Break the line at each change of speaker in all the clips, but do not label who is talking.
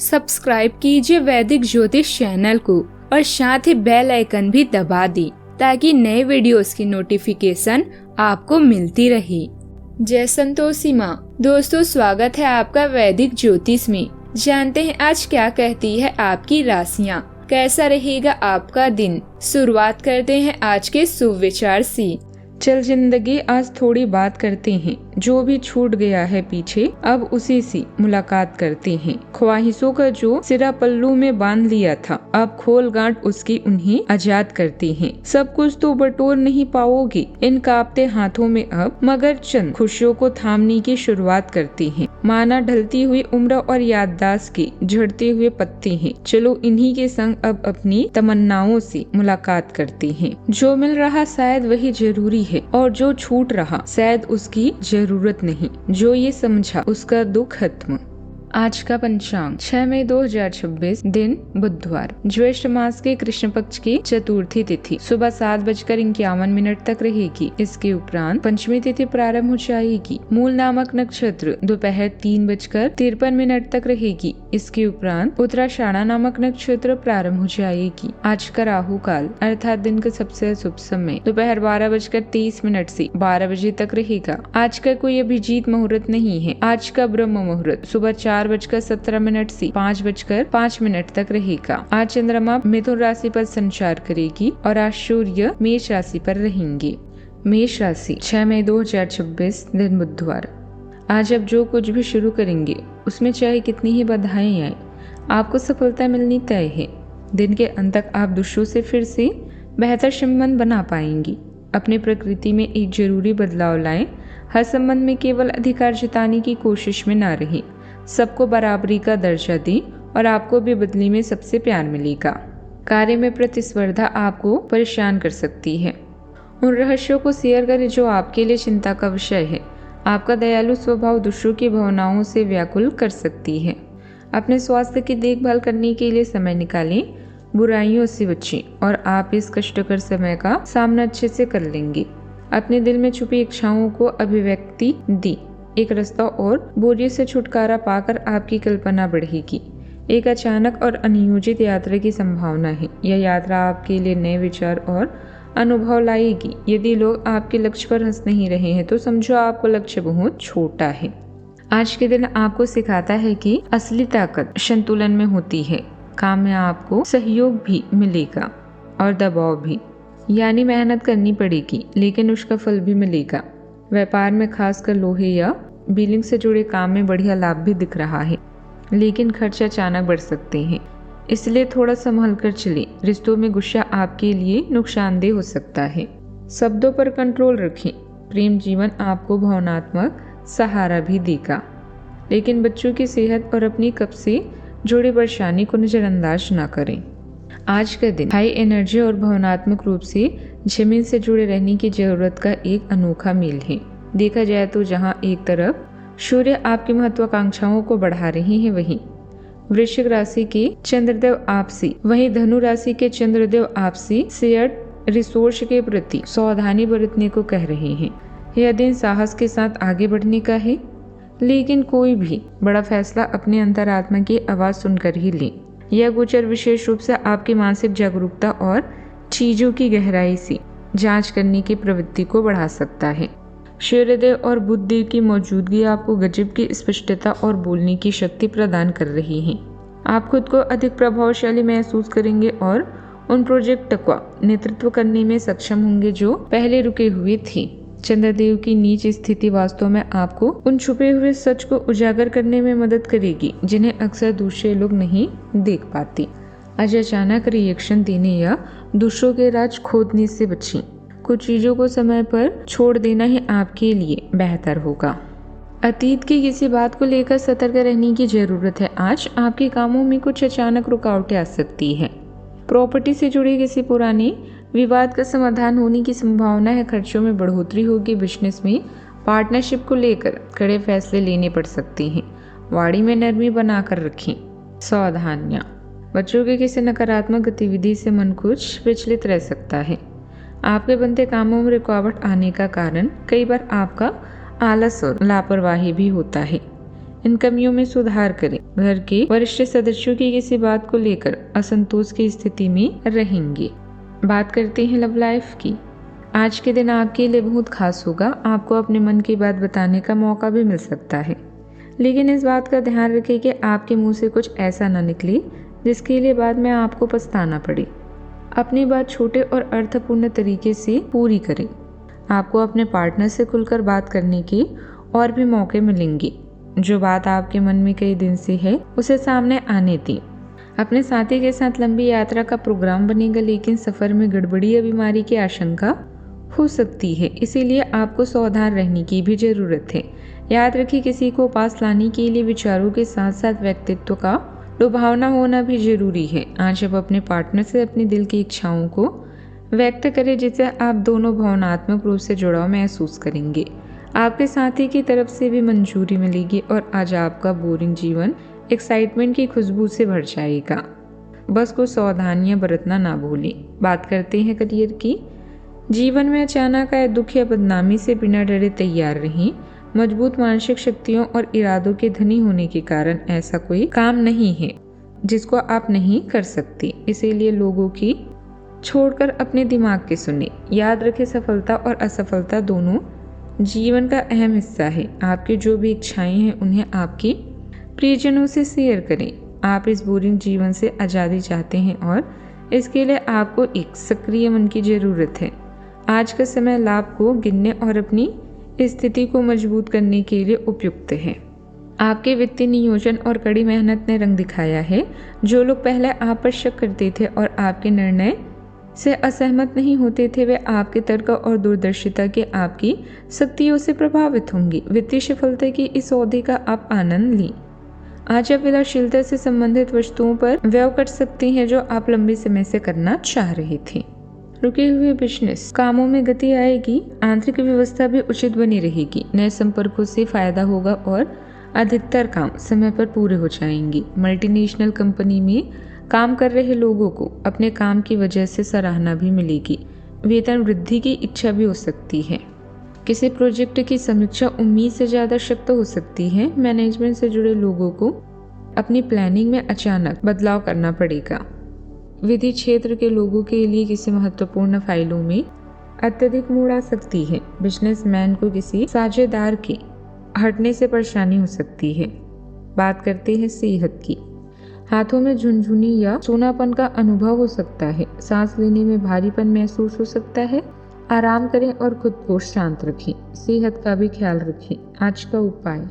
Subscribe कीजिए वैदिक ज्योतिष चैनल को और साथ ही बेल आइकन भी दबा दी ताकि नए वीडियोस की नोटिफिकेशन आपको मिलती रहे। जय संतोषी माँ। दोस्तों, स्वागत है आपका वैदिक ज्योतिष में। जानते हैं आज क्या कहती है आपकी राशियाँ, कैसा रहेगा आपका दिन। शुरुआत करते हैं आज के शुभ विचार से। चल जिंदगी, आज थोड़ी बात करते हैं। जो भी छूट गया है पीछे, अब उसी से मुलाकात करते हैं। ख्वाहिशों का जो सिरा पल्लू में बांध लिया था, अब खोल गांठ उसकी उन्हें आजाद करते हैं। सब कुछ तो बटोर नहीं पाओगे इन कांपते हाथों में अब, मगर चंद खुशियों को थामने की शुरुआत करते हैं। माना ढलती हुई उम्र और याददाश्त के झड़ते हुए पत्ते हैं। चलो इन्हीं के संग अब अपनी तमन्नाओं से मुलाकात करते हैं। जो मिल रहा शायद वही जरूरी है और जो छूट रहा शायद उसकी जरूरत नहीं। जो ये समझा उसका दुख खत्म। आज का पंचांग 6 मई 2026, दिन बुधवार, ज्येष्ठ मास के कृष्ण पक्ष की चतुर्थी तिथि सुबह 7:51 तक रहेगी। इसके उपरांत पंचमी तिथि प्रारंभ हो जाएगी। मूल नामक नक्षत्र दोपहर 3:53 तक रहेगी। इसके उपरांत उत्तराषाढ़ा नामक नक्षत्र प्रारंभ हो जाएगी। आज का राहु काल अर्थात दिन का सबसे शुभ समय दोपहर 12:23 से 12 बजे तक रहेगा। आज का कोई अभिजीत मुहूर्त नहीं है। आज का ब्रह्म मुहूर्त सुबह 4:17 से 5:05 तक रहेगा। आज चंद्रमा मिथुन राशि पर संचार करेगी और आज सूर्य मेष राशि पर रहेंगे। मेष राशि 6 मई 2026, दिन बुधवार। आज आप जो कुछ भी शुरू करेंगे उसमें चाहे कितनी ही बाधाएं आए, आपको सफलता मिलनी तय है। दिन के अंत तक आप दूसरों से फिर से बेहतर संबंध बना पाएंगी। अपनी प्रकृति में एक जरूरी बदलाव लाएं। हर संबंध में केवल अधिकार जताने की कोशिश में ना रहें। सबको बराबरी का दर्जा दें और आपको भी बदले में सबसे प्यार मिलेगा। कार्य में प्रतिस्पर्धा आपको परेशान कर सकती है। उन रहस्यों को शेयर करें जो आपके लिए चिंता का विषय है। आपका दयालु स्वभाव दूसरों की भावनाओं से व्याकुल कर सकती है। अपने स्वास्थ्य की देखभाल करने के लिए समय निकालें। बुराइयों से बचें और आप इस कष्टकर समय का सामना अच्छे से कर लेंगे। अपने दिल में छुपी इच्छाओं को अभिव्यक्ति दी। एक रास्ता और बोरियत से छुटकारा पाकर आपकी कल्पना बढ़ेगी। एक अचानक और अनियोजित यात्रा की संभावना है। यह यात्रा आपके लिए नए विचार और अनुभव लाएगी। यदि लोग आपके लक्ष्य पर हंस नहीं रहे हैं तो समझो आपका लक्ष्य बहुत छोटा है। आज के दिन आपको सिखाता है कि असली ताकत संतुलन में होती है। काम में आपको सहयोग भी मिलेगा और दबाव भी, यानी मेहनत करनी पड़ेगी लेकिन उसका फल भी मिलेगा। व्यापार में खासकर लोहे या बिलिंग से जुड़े काम में बढ़िया लाभ भी दिख रहा है, लेकिन खर्च अचानक बढ़ सकते हैं, इसलिए थोड़ा संभल कर चलें। रिश्तों में गुस्सा आपके लिए नुकसानदेह हो सकता है। शब्दों पर कंट्रोल रखें। प्रेम जीवन आपको भावनात्मक सहारा भी देगा, लेकिन बच्चों की सेहत और अपनी कब से जुड़ी परेशानी को नजरअंदाज न करें। आज का दिन हाई एनर्जी और भावनात्मक रूप से जमीन से जुड़े रहने की जरूरत का एक अनोखा मेल है। देखा जाए तो जहां एक तरफ सूर्य आपकी महत्वाकांक्षाओं को बढ़ा रहे हैं, वहीं वृश्चिक राशि के चंद्रदेव आपसी, वहीं धनु राशि के चंद्रदेव आपसी शेयर्ड रिसोर्स के प्रति सावधानी बरतने को कह रहे हैं। यह दिन साहस के साथ आगे बढ़ने का है, लेकिन कोई भी बड़ा फैसला अपने अंतरात्मा की आवाज सुनकर ही लें। यह गोचर विशेष रूप से आपकी मानसिक जागरूकता और चीजों की गहराई से जांच करने की प्रवृत्ति को बढ़ा सकता है। सूर्यदेव और बुध देव की मौजूदगी आपको गजब की स्पष्टता और बोलने की शक्ति प्रदान कर रही है। आप खुद को अधिक प्रभावशाली महसूस करेंगे और उन प्रोजेक्ट का नेतृत्व करने में सक्षम होंगे जो पहले रुके हुए थे। चंद्रदेव की नीच स्थिति वास्तव में आपको उन छुपे हुए सच को उजागर करने में मदद करेगी जिन्हें अक्सर दूसरे लोग नहीं देख पाते। आज अचानक रिएक्शन देने या दूसरों के राज खोदने से बचें। कुछ चीजों को समय पर छोड़ देना ही आपके लिए बेहतर होगा। अतीत की किसी बात को लेकर सतर्क रहने की जरूरत है। आज आपके कामों में कुछ अचानक रुकावटें आ सकती है। प्रॉपर्टी से जुड़े किसी पुराने विवाद का समाधान होने की संभावना है। खर्चों में बढ़ोतरी होगी। बिजनेस में पार्टनरशिप को लेकर कड़े फैसले लेने पड़ सकते हैं। वाणी में नरमी बनाकर रखें। सावधानियां, बच्चों के किसी नकारात्मक गतिविधि से मन कुछ विचलित रह सकता है। आपके बनते कामों में रुकावट आने का कारण कई बार आपका आलस और लापरवाही भी होता है।
इन कमियों में सुधार करें। घर के वरिष्ठ सदस्यों की किसी बात को लेकर असंतोष की स्थिति में रहेंगे। बात करते हैं लव लाइफ की। आज के दिन आपके लिए बहुत खास होगा। आपको अपने मन की बात बताने का मौका भी मिल सकता है, लेकिन इस बात का ध्यान रखें कि आपके मुंह से कुछ ऐसा न निकले जिसके लिए बाद में आपको पछताना पड़े। अपनी बात छोटे और अर्थपूर्ण तरीके से पूरी करें। आपको अपने पार्टनर से खुलकर बात करने के और भी मौके मिलेंगे। जो बात आपके मन में कई दिन से है उसे सामने आने दें। अपने साथी के साथ लंबी यात्रा का प्रोग्राम बनेगा, लेकिन सफर में गड़बड़ी या बीमारी की आशंका हो सकती है, इसीलिए आपको सावधान रहने की भी जरूरत है। याद रखिए, किसी को पास लाने के लिए विचारों के साथ साथ व्यक्तित्व का लुभावना होना भी जरूरी है। आज आप अपने पार्टनर से अपने दिल की इच्छाओं को व्यक्त करें, जिससे आप दोनों भावनात्मक रूप से जुड़ाव महसूस करेंगे। आपके साथी की तरफ से भी मंजूरी मिलेगी और आज आपका बोरिंग जीवन एक्साइटमेंट की खुशबू से भर जाएगा। बस कुछ सावधानियां बरतना ना भूलें। बात करते हैं करियर की। जीवन में अचानक आए दुख या बदनामी से बिना डरे तैयार रहें। मजबूत मानसिक शक्तियों और इरादों के धनी होने के कारण ऐसा कोई काम नहीं है जिसको आप नहीं कर सकते, इसीलिए लोगों की छोड़कर अपने दिमाग की सुने। याद रखें, सफलता और असफलता दोनों जीवन का अहम हिस्सा है। आपकी जो भी इच्छाएं हैं उन्हें आपके प्रियजनों से शेयर करें। आप इस बोरिंग जीवन से आज़ादी चाहते हैं और इसके लिए आपको एक सक्रिय मन की ज़रूरत है। आज का समय लाभ को गिनने और अपनी स्थिति को मजबूत करने के लिए उपयुक्त है। आपके वित्तीय नियोजन और कड़ी मेहनत ने रंग दिखाया है। जो लोग पहले आप पर शक करते थे और आपके निर्णय से असहमत नहीं होते थे, वे आपके तर्क और दूरदर्शिता के आपकी शक्तियों से प्रभावित होंगे। वित्तीय सफलता की इस अवधि का आप आनंद लें। आज आप विलासशीलता से संबंधित वस्तुओं पर व्यय कर सकते हैं जो आप लंबे समय से करना चाह रहे थे। रुके हुए बिजनेस कामों में गति आएगी। आंतरिक व्यवस्था भी उचित बनी रहेगी। नए संपर्कों से फायदा होगा और अधिकतर काम समय पर पूरे हो जाएंगे। मल्टीनेशनल कंपनी में काम कर रहे लोगों को अपने काम की वजह से सराहना भी मिलेगी। वेतन वृद्धि की इच्छा भी हो सकती है। किसी प्रोजेक्ट की समीक्षा उम्मीद से ज़्यादा सख्त हो सकती है। मैनेजमेंट से जुड़े लोगों को अपनी प्लानिंग में अचानक बदलाव करना पड़ेगा। विधि क्षेत्र के लोगों के लिए किसी महत्वपूर्ण फाइलों में अत्यधिक मोड़ आ सकती है। बिजनेसमैन को किसी साझेदार के हटने से परेशानी हो सकती है। बात करते हैं सेहत की। हाथों में झुनझुनी या सूनापन का अनुभव हो सकता है। सांस लेने में भारीपन महसूस हो सकता है। आराम करें और खुद को शांत रखें। सेहत का भी ख्याल रखें। आज का उपाय,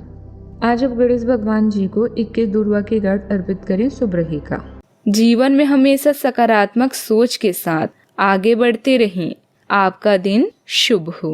आज आप गणेश भगवान जी को 21 दुर्वा के घाट अर्पित करें, शुभ रहेगा।
जीवन में हमेशा सकारात्मक सोच के साथ आगे बढ़ते रहें। आपका दिन शुभ हो।